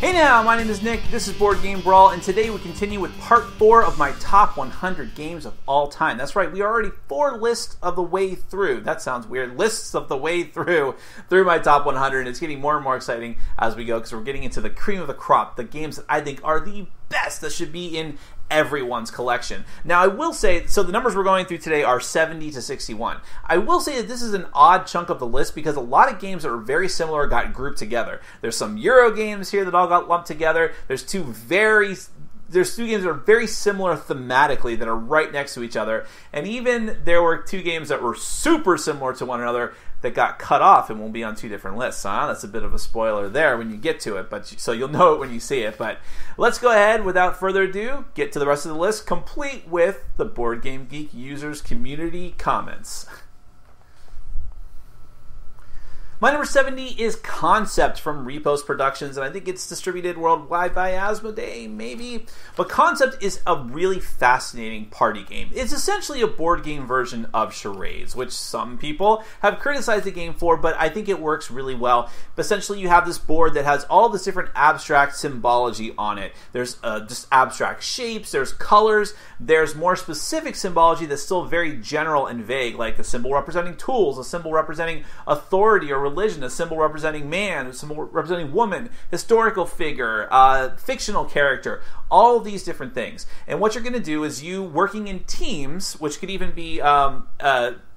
Hey now, my name is Nick, this is Board Game Brawl, and today we continue with part 4 of my top 100 games of all time. That's right, we are already 4 lists of the way through. That sounds weird. Lists of the way through my top 100, and it's getting more and more exciting as we go, because we're getting into the cream of the crop, the games that I think are the best that should be in everyone's collection. Now, I will say, so the numbers we're going through today are 70 to 61. I will say that this is an odd chunk of the list because a lot of games that are very similar got grouped together. There's some Euro games here that all got lumped together. There's two games that are very similar thematically that are right next to each other. And even there were 2 games that were super similar to one another that got cut off and will be on 2 different lists. That's a bit of a spoiler there when you get to it, but so you'll know it when you see it. But let's go ahead, without further ado, get to the rest of the list, complete with the Board Game Geek users community comments. My number 70 is Concept from Repos Productions, and I think it's distributed worldwide by Asmodee, maybe. But Concept is a really fascinating party game. It's essentially a board game version of charades, which some people have criticized the game for, but I think it works really well. But essentially, you have this board that has all this different abstract symbology on it. There's just abstract shapes, there's colors, there's more specific symbology that's still very general and vague, like a symbol representing tools, a symbol representing authority or religion, a symbol representing man, a symbol representing woman, historical figure, fictional character, all of these different things. And what you're going to do is you working in teams, which could even be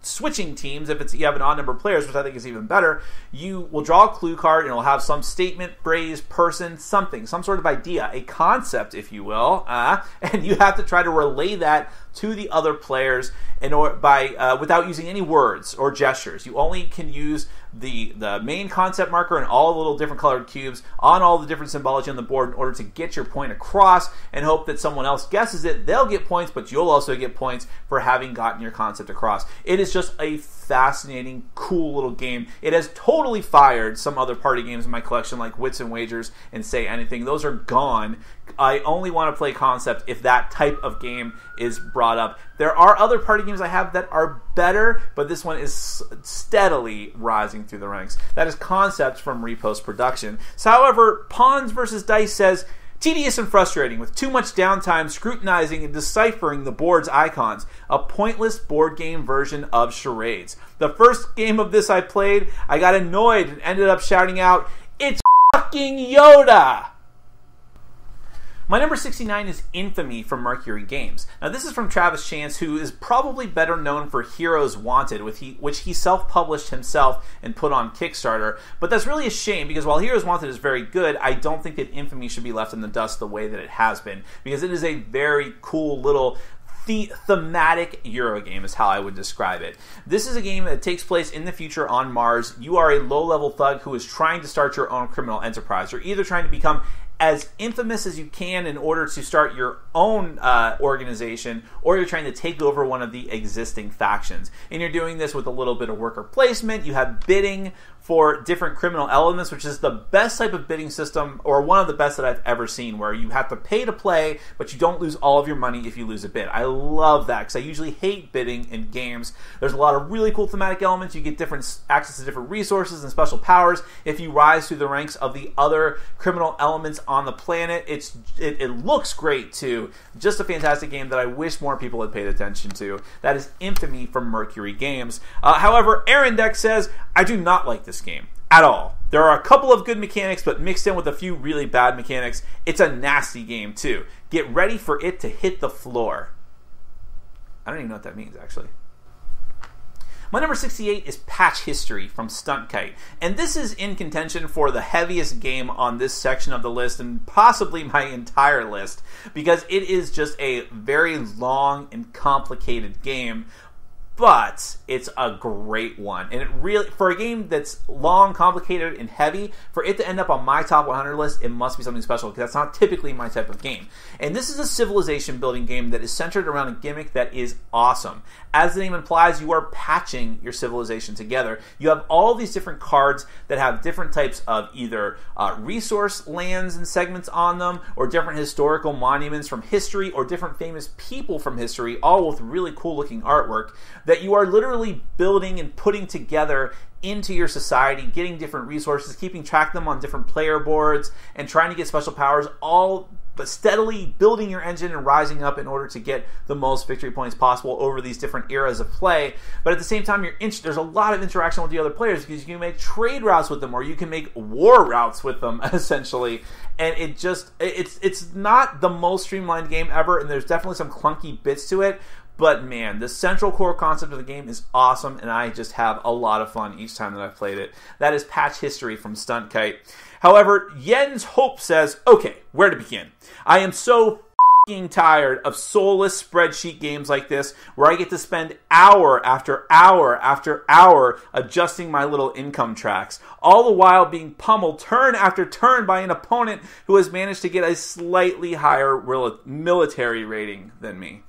switching teams if you have an odd number of players, which I think is even better. You will draw a clue card and it'll have some statement, phrase, person, something, some sort of idea, a concept, if you will, and you have to try to relay that to the other players without using any words or gestures. You only can use the main concept marker and all the little different colored cubes on all the different symbology on the board in order to get your point across and hope that someone else guesses it. They'll get points, but you'll also get points for having gotten your concept across. It is just a fascinating, cool little game. It has totally fired some other party games in my collection like Wits and Wagers and Say Anything. Those are gone. I only want to play Concept if that type of game is brought up. There are other party games I have that are better, but this one is steadily rising through the ranks. That is Concept from Repos Production. So, however, Pawns vs. Dice says, tedious and frustrating, with too much downtime scrutinizing and deciphering the board's icons. A pointless board game version of charades. The first game of this I played, I got annoyed and ended up shouting out, "It's fucking Yoda!" My number 69 is Infamy from Mercury Games. Now, this is from Travis Chance, who is probably better known for Heroes Wanted, which he self-published himself and put on Kickstarter. But that's really a shame, because while Heroes Wanted is very good, I don't think that Infamy should be left in the dust the way that it has been, because it is a very cool little thematic Euro game is how I would describe it. This is a game that takes place in the future on Mars. You are a low-level thug who is trying to start your own criminal enterprise. You're either trying to become as infamous as you can in order to start your own organization, or you're trying to take over one of the existing factions. And you're doing this with a little bit of worker placement. You have bidding for different criminal elements, which is the best type of bidding system, or one of the best that I've ever seen, where you have to pay to play, but you don't lose all of your money if you lose a bid. I love that, because I usually hate bidding in games. There's a lot of really cool thematic elements. You get different access to different resources and special powers if you rise through the ranks of the other criminal elements on the planet. It looks great too. Just a fantastic game that I wish more people had paid attention to. That is Infamy from Mercury Games. However, Aaron Deck says, I do not like this game at all. There are a couple of good mechanics, but mixed in with a few really bad mechanics, it's a nasty game too. Get ready for it to hit the floor. I don't even know what that means, actually. My number 68 is Patchistory from Stuntkite, and this is in contention for the heaviest game on this section of the list, and possibly my entire list, because it is just a very long and complicated game. But it's a great one. And it really, for a game that's long, complicated, and heavy, for it to end up on my top 100 list, it must be something special, because that's not typically my type of game. And this is a civilization building game that is centered around a gimmick that is awesome. As the name implies, you are patching your civilization together. You have all these different cards that have different types of either resource lands and segments on them, or different historical monuments from history, or different famous people from history, all with really cool looking artwork. that you are literally building and putting together into your society, getting different resources, keeping track of them on different player boards, and trying to get special powers, all but steadily building your engine and rising up in order to get the most victory points possible over these different eras of play. But at the same time, there's a lot of interaction with the other players because you can make trade routes with them, or you can make war routes with them, essentially. And it's not the most streamlined game ever, and there's definitely some clunky bits to it. But man, the central core concept of the game is awesome, and I just have a lot of fun each time that I've played it. That is Patchistory from Stuntkite. However, Jens Hope says, okay, where to begin? I am so f***ing tired of soulless spreadsheet games like this, where I get to spend hour after hour after hour adjusting my little income tracks, all the while being pummeled turn after turn by an opponent who has managed to get a slightly higher military rating than me.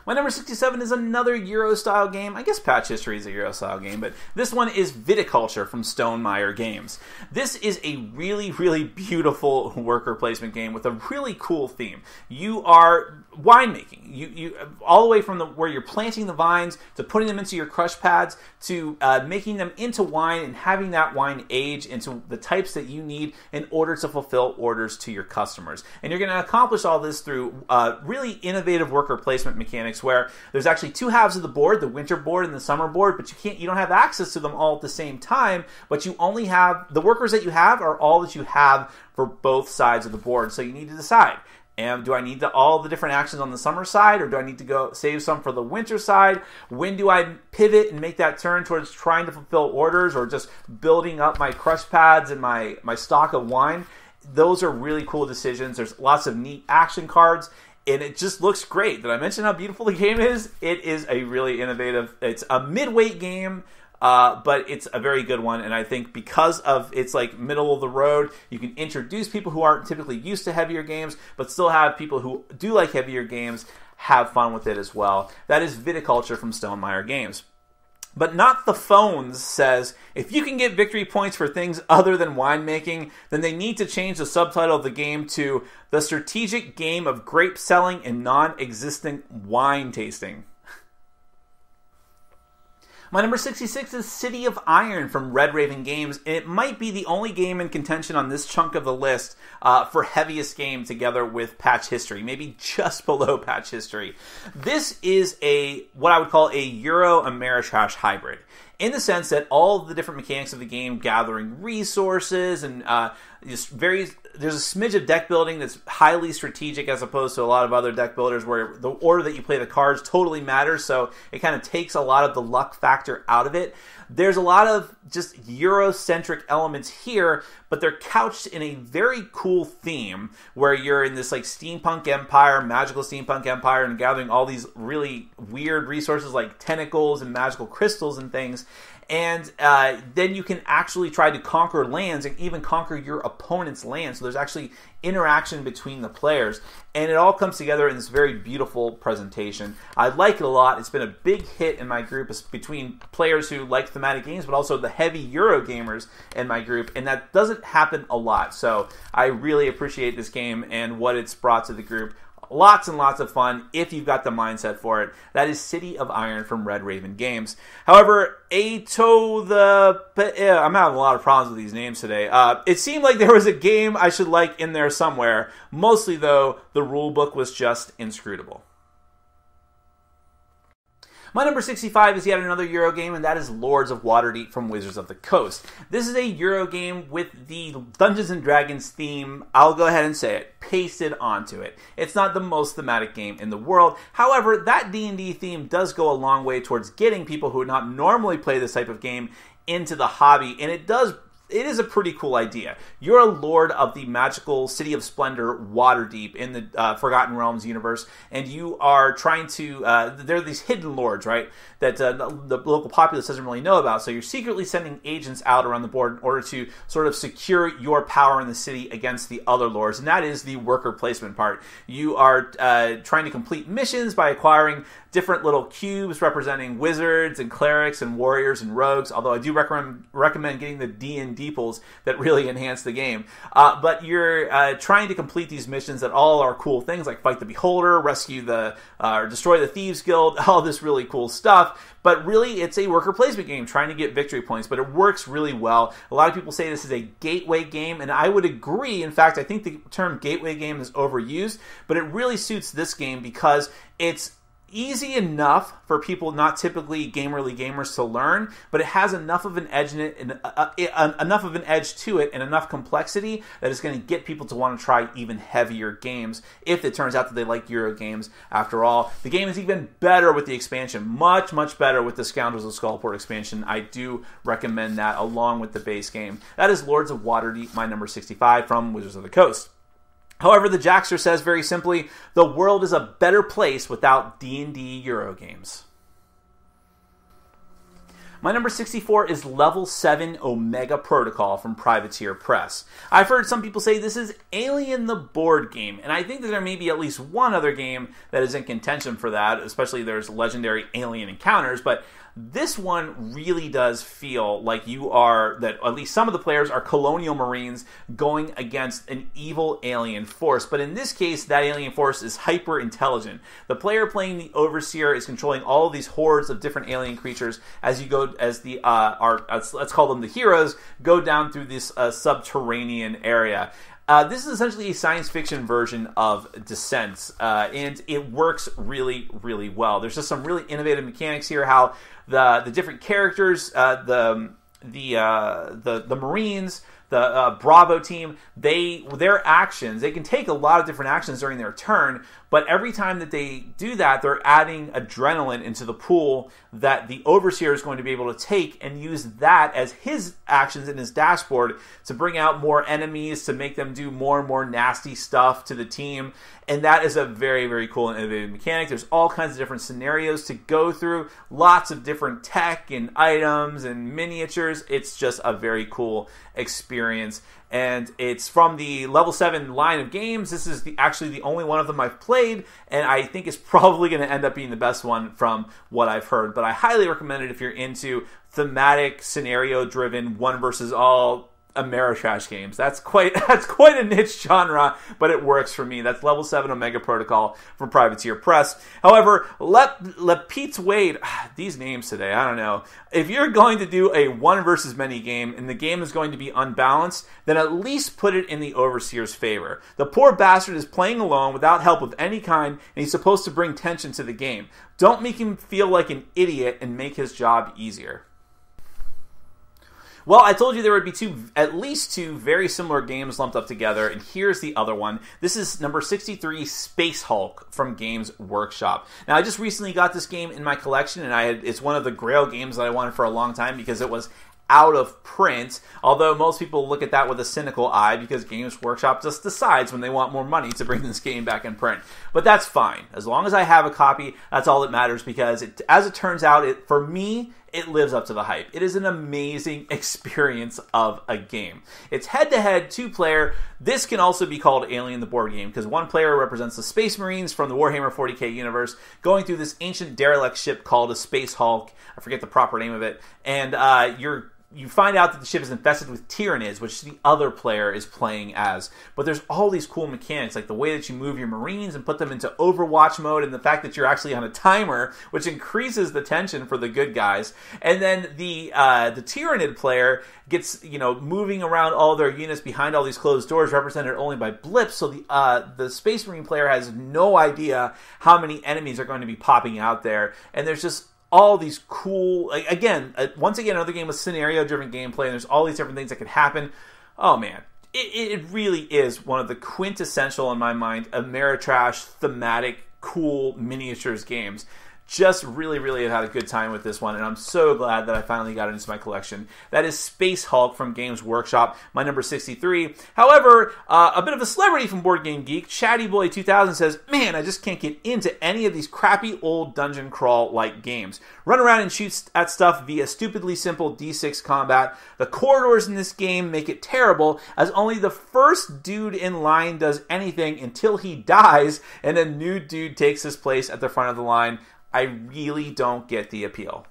My number 67 is another Euro-style game. I guess Patchistory is a Euro-style game, but this one is Viticulture from Stonemaier Games. This is a really, really beautiful worker placement game with a really cool theme. You are winemaking. You all the way from where you're planting the vines to putting them into your crush pads to making them into wine and having that wine age into the types that you need in order to fulfill orders to your customers. And you're going to accomplish all this through really innovative worker placement mechanics, where there's actually two halves of the board, the winter board and the summer board, but you don't have access to them all at the same time, but you only have, the workers that you have are all that you have for both sides of the board, so you need to decide. And do I need all the different actions on the summer side, or do I need to go save some for the winter side? When do I pivot and make that turn towards trying to fulfill orders, or just building up my crush pads and my stock of wine? Those are really cool decisions. There's lots of neat action cards, and it just looks great. Did I mention how beautiful the game is? It is a really innovative, it's a mid-weight game, but it's a very good one, and I think because of its like middle of the road, you can introduce people who aren't typically used to heavier games, but still have people who do like heavier games have fun with it as well. That is Viticulture from Stonemaier Games. But Not the Phones says, if you can get victory points for things other than winemaking, then they need to change the subtitle of the game to The Strategic Game of Grape Selling and Non-Existent Wine Tasting. My number 66 is City of Iron from Red Raven Games, and it might be the only game in contention on this chunk of the list for heaviest game together with Patchistory, maybe just below Patchistory. This is what I would call a Euro-Ameritrash hybrid, in the sense that all of the different mechanics of the game, gathering resources and there's a smidge of deck building that's highly strategic as opposed to a lot of other deck builders where the order that you play the cards totally matters, so it kind of takes a lot of the luck factor out of it. There's a lot of just Eurocentric elements here, but they're couched in a very cool theme where you're in this like steampunk empire, magical steampunk empire, and gathering all these really weird resources like tentacles and magical crystals and things. And then you can actually try to conquer lands and even conquer your opponent's land. So there's actually interaction between the players. And it all comes together in this very beautiful presentation. I like it a lot. It's been a big hit in my group between players who like thematic games, but also the heavy Euro gamers in my group. And that doesn't happen a lot. So I really appreciate this game and what it's brought to the group. Lots and lots of fun if you've got the mindset for it. That is City of Iron from Red Raven Games. However, I'm having a lot of problems with these names today. It seemed like there was a game I should like in there somewhere. Mostly, though, the rulebook was just inscrutable. My number 65 is yet another Euro game, and that is Lords of Waterdeep from Wizards of the Coast. This is a Euro game with the Dungeons & Dragons theme, I'll go ahead and say it, pasted onto it. It's not the most thematic game in the world. However, that D&D theme does go a long way towards getting people who would not normally play this type of game into the hobby, and it is a pretty cool idea. You're a lord of the magical City of Splendor, Waterdeep, in the Forgotten Realms universe, and you are trying to... there are these hidden lords, right, that the local populace doesn't really know about, so you're secretly sending agents out around the board in order to sort of secure your power in the city against the other lords, and that is the worker placement part. You are trying to complete missions by acquiring different little cubes representing wizards and clerics and warriors and rogues, although I do recommend getting the D and D-pulls that really enhance the game. But you're trying to complete these missions that all are cool things like fight the Beholder, rescue or destroy the Thieves Guild, all this really cool stuff. But really, it's a worker placement game trying to get victory points, but it works really well. A lot of people say this is a gateway game, and I would agree. In fact, I think the term gateway game is overused, but it really suits this game because it's easy enough for people not typically gamerly gamers to learn, but it has enough of an edge in it, and enough of an edge to it, and enough complexity that it's going to get people to want to try even heavier games if it turns out that they like Euro games. After all, the game is even better with the expansion, much better with the Scoundrels of Skullport expansion. I do recommend that along with the base game. That is Lords of Waterdeep, my number 65 from Wizards of the Coast. However, the Jackster says very simply, the world is a better place without D&D Euro games. My number 64 is Level 7 Omega Protocol from Privateer Press. I've heard some people say this is Alien the board game, and I think that there may be at least one other game that is in contention for that, especially there's legendary alien encounters, but this one really does feel like that at least some of the players are colonial marines going against an evil alien force. But in this case, that alien force is hyper intelligent. The player playing the Overseer is controlling all of these hordes of different alien creatures as let's call them the heroes, go down through this subterranean area. This is essentially a science fiction version of Descent, and it works really well. There's just some really innovative mechanics here. How the different characters, the Marines, the Bravo team, their actions, they can take a lot of different actions during their turn, but every time that they do that, they're adding adrenaline into the pool that the Overseer is going to be able to take and use that as his actions in his dashboard to bring out more enemies, to make them do more and more nasty stuff to the team. And that is a very cool and innovative mechanic. There's all kinds of different scenarios to go through, lots of different tech and items and miniatures. It's just a very cool experience. And it's from the Level 7 line of games. This is actually the only one of them I've played, and I think it's probably going to end up being the best one from what I've heard. But I highly recommend it if you're into thematic, scenario-driven, one versus all Ameritrash games. That's quite a niche genre, but it works for me. That's Level 7 Omega Protocol from Privateer Press. However, let Pete's Wade, these names today, I don't know. If you're going to do a one versus many game and the game is going to be unbalanced, then at least put it in the Overseer's favor. The poor bastard is playing alone without help of any kind, and he's supposed to bring tension to the game. Don't make him feel like an idiot and make his job easier. Well, I told you there would be at least two very similar games lumped up together, and here's the other one. This is number 63, Space Hulk from Games Workshop. Now, I just recently got this game in my collection, and it's one of the Grail games that I wanted for a long time because it was out of print, although most people look at that with a cynical eye because Games Workshop just decides when they want more money to bring this game back in print. But that's fine. As long as I have a copy, that's all that matters because, as it turns out, for me, it lives up to the hype. It is an amazing experience of a game. It's head-to-head, two-player. This can also be called Alien the board game because one player represents the Space Marines from the Warhammer 40k universe going through this ancient derelict ship called a Space Hulk. I forget the proper name of it. And you find out that the ship is infested with Tyranids, which the other player is playing as. But there's all these cool mechanics, like the way that you move your Marines and put them into Overwatch mode, and the fact that you're actually on a timer, which increases the tension for the good guys. And then the Tyranid player gets, moving around all their units behind all these closed doors, represented only by blips. So the Space Marine player has no idea how many enemies are going to be popping out there. And there's just all these cool, once again, another game with scenario-driven gameplay, and there's all these different things that could happen. Oh, man. It really is one of the quintessential, in my mind, Ameritrash, thematic, cool miniatures games. Just really have had a good time with this one, and I'm so glad that I finally got it into my collection. That is Space Hulk from Games Workshop, my number 63. However, a bit of a celebrity from Board Game Geek, Shaddyboy2000 says, man, I just can't get into any of these crappy old dungeon crawl-like games. Run around and shoot at stuff via stupidly simple D6 combat. The corridors in this game make it terrible, as only the first dude in line does anything until he dies, and a new dude takes his place at the front of the line. I really don't get the appeal.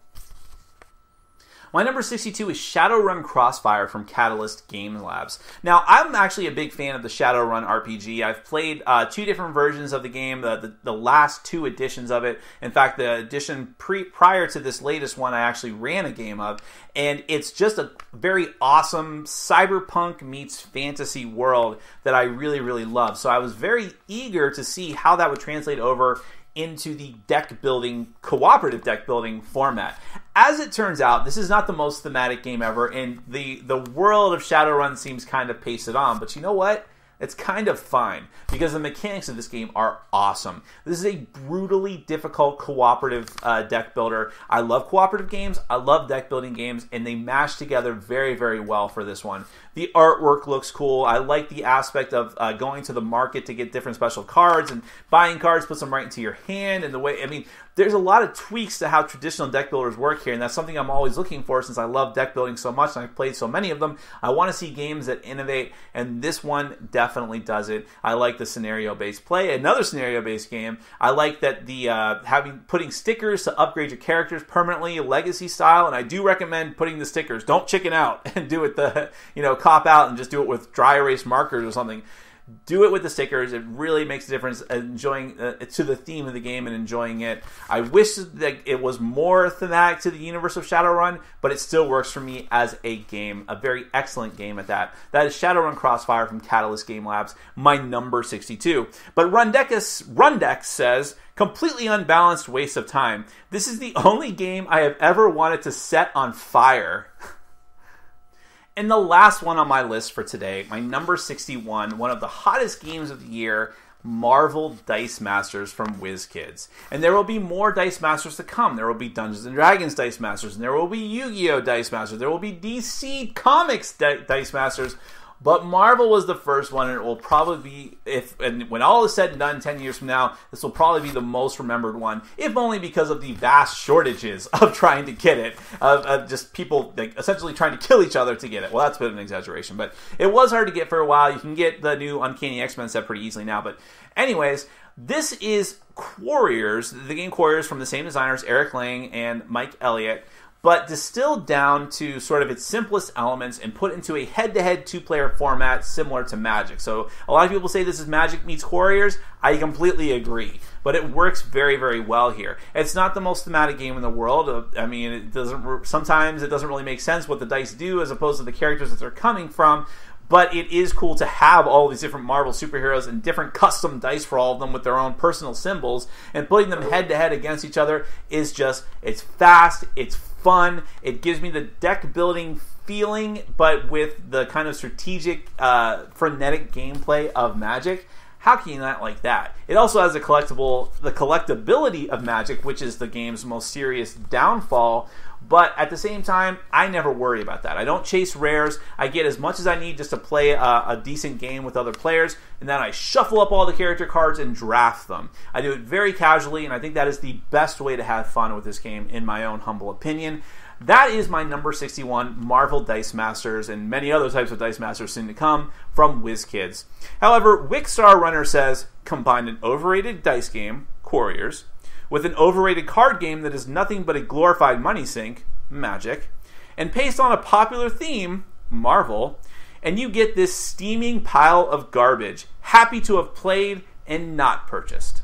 My number 62 is Shadowrun Crossfire from Catalyst Game Labs. Now, I'm actually a big fan of the Shadowrun RPG. I've played 2 different versions of the game, the last 2 editions of it. In fact, the edition prior to this latest one, I actually ran a game of. And it's just a very awesome cyberpunk meets fantasy world that I really, really love. So I was very eager to see how that would translate over into the deck building, cooperative deck building format. As it turns out, this is not the most thematic game ever, and the world of Shadowrun seems kind of pasted on, but you know what? It's kind of fine, because the mechanics of this game are awesome. This is a brutally difficult cooperative deck builder. I love cooperative games, I love deck building games, and they mash together very, very well for this one. The artwork looks cool. I like the aspect of going to the market to get different special cards, and buying cards puts them right into your hand, and the way, I mean, there's a lot of tweaks to how traditional deck builders work here, and that's something I'm always looking for since I love deck building so much and I've played so many of them. I want to see games that innovate, and this one definitely does it. I like the scenario-based play. Another scenario-based game. I like that the putting stickers to upgrade your characters permanently, legacy style, and I do recommend putting the stickers. Don't chicken out and do it cop out and just do it with dry erase markers or something. Do it with the stickers. It really makes a difference enjoying to the theme of the game and enjoying it. I wish that it was more thematic to the universe of Shadowrun, but it still works for me as a game. A very excellent game at that. That is Shadowrun Crossfire from Catalyst Game Labs, my number 62. But Rundex says, completely unbalanced waste of time. This is the only game I have ever wanted to set on fire. And the last one on my list for today, my number 61, one of the hottest games of the year, Marvel Dice Masters from Wizkids. And there will be more Dice Masters to come. There will be Dungeons & Dragons Dice Masters, and there will be Yu-Gi-Oh! Dice Masters, there will be DC Comics Dice Masters, but Marvel was the first one, and it will probably be, when all is said and done 10 years from now, this will probably be the most remembered one, if only because of the vast shortages of trying to get it, of just people essentially trying to kill each other to get it. Well, that's a bit of an exaggeration, but it was hard to get for a while. You can get the new Uncanny X-Men set pretty easily now, but anyways, this is Quarriors, the game Quarriors from the same designers, Eric Lang and Mike Elliott, but distilled down to sort of its simplest elements and put into a head-to-head 2-player format similar to Magic. So a lot of people say this is Magic meets Quarriors. I completely agree, but it works very, very well here. It's not the most thematic game in the world. I mean, sometimes it doesn't really make sense what the dice do as opposed to the characters that they're coming from. But it is cool to have all these different Marvel superheroes and different custom dice for all of them with their own personal symbols, and putting them head-to-head against each other is just, it's fast, it's fun, it gives me the deck building feeling, but with the kind of strategic, frenetic gameplay of Magic. How can you not like that? It also has the collectability of Magic, which is the game's most serious downfall, but at the same time, I never worry about that. I don't chase rares. I get as much as I need just to play a decent game with other players, and then I shuffle up all the character cards and draft them. I do it very casually, and I think that is the best way to have fun with this game, in my own humble opinion. That is my number 61 Marvel Dice Masters, and many other types of Dice Masters soon to come, from Wizkids. However, Wickstar Runner says, combine an overrated dice game, Quarriors, with an overrated card game that is nothing but a glorified money sink, Magic, and based on a popular theme, Marvel, and you get this steaming pile of garbage, happy to have played and not purchased.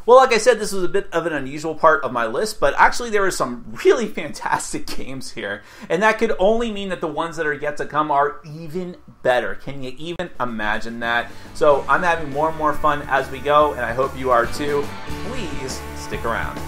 Well, like I said, this was a bit of an unusual part of my list, but actually there are some really fantastic games here, and that could only mean that the ones that are yet to come are even better. Can you even imagine that? So I'm having more and more fun as we go, and I hope you are too. Please stick around.